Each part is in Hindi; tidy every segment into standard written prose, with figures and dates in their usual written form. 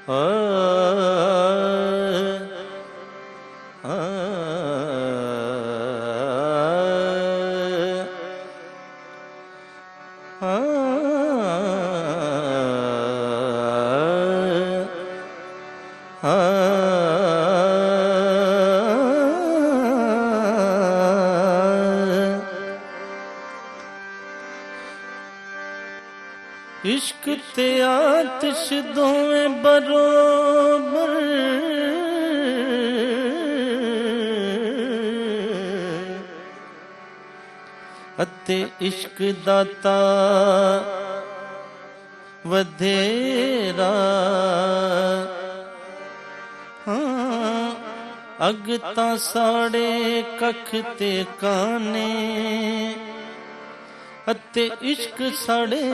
आ, आ, आ, आ, इश्क ते आतिश दोवें बरोबर अते इश्क दाता वधेरा हाँ अग तां साड़े कख ते काने अते इश्क साड़े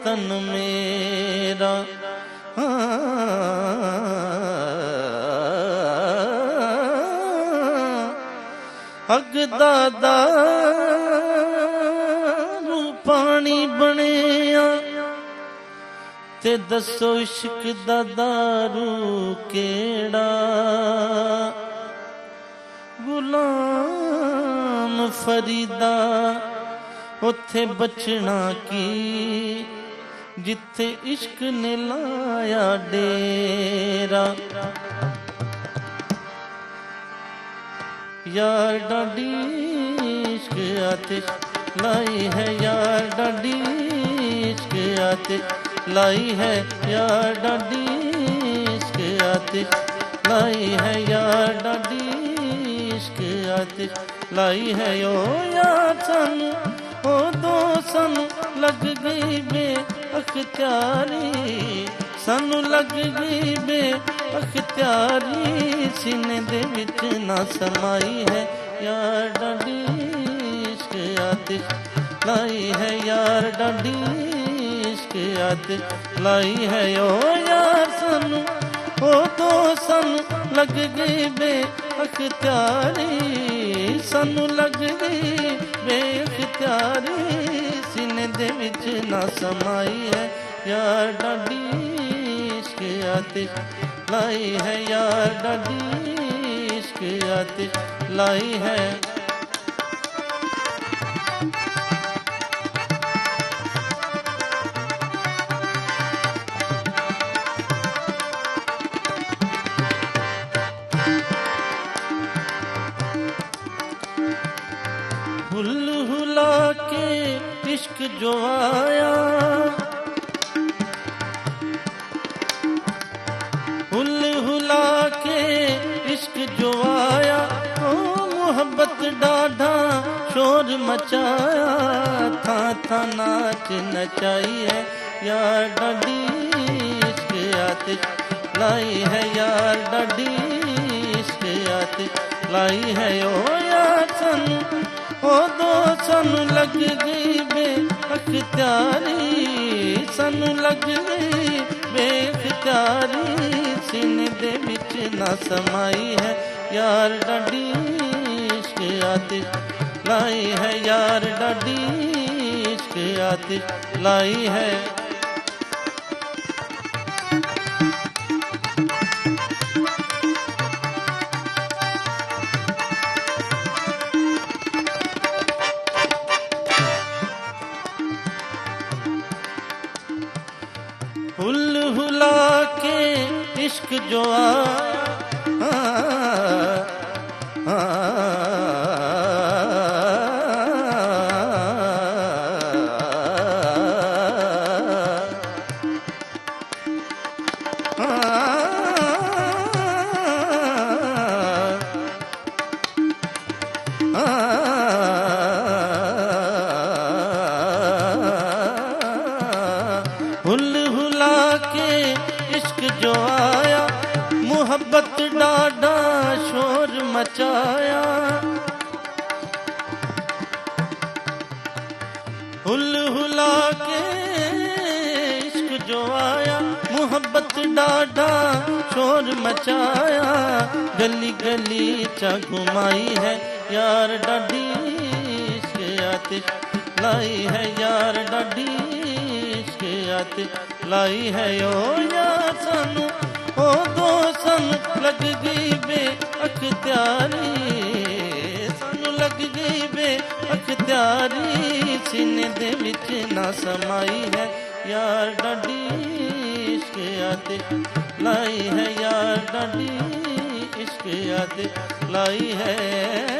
तन मेरा अग दादा पानी बनिया ते दसो इश्क दा दारू केड़ा गुलाम फरीदा उथे बचना की जिथे इश्क ने लाया डेरा यार डाडी इश्क आतिश लाई है यार डाडी इश्क आतिश लाई है यार डाडी इश्क आतिश लाई है यार डाडी इश्क आतिश लाई है ओ यार सानू ओ दो सानू लग गई बे अख्तियारी सानू लग गई बे अख्तियारी सीने दे विच ना समाई है यार डाडी इश्क आतिश लाई है यार डाडी इश्क आतिश लाई है ओ यार सानू ओ दो सानू लग गई बे अख्तियारी सानू लग गई बे अख्तियारी सीने दे विच ना समाई है यार डाडी इश्क आतिश लाई है यार डाडी इश्क आतिश लाई है हुल हुला के इश्क जो आया हुल हुला के इश्क जो आया ओ मोहब्बत डाढ़ा शोर मचाया था नाच नचाई है यार डाडी इश्क आतिश लाई है यार डाडी इश्क आतिश लाई है ओ यार सानू ओ दो सानू लग गई बे अख्तियारी सानू लग गई बे अख्तियारी सीने दे विच ना समाई है यार डाडी इश्क आतिश लाई है यार डाडी इश्क आतिश लाई है हुल हुला के इश्क जो आया हुल हुला के इश्क जो आया मोहब्बत डाढ़ा शोर मचाया हुल हुला के इश्क जो आया मोहब्बत डाढ़ा शोर मचाया गली गली चा घुमाई है यार डाडी इश्क आतिश लाई है यार डाडी इश्क आतिश लाई है ओ यार सानू ओ लग गई बे अख्तियारी, सानू लग गई बे अख्तियारी, सीने दे विच ना समाई है यार डाडी इश्क आतिश लाई है, यार डाडी इश्क आतिश लाई है।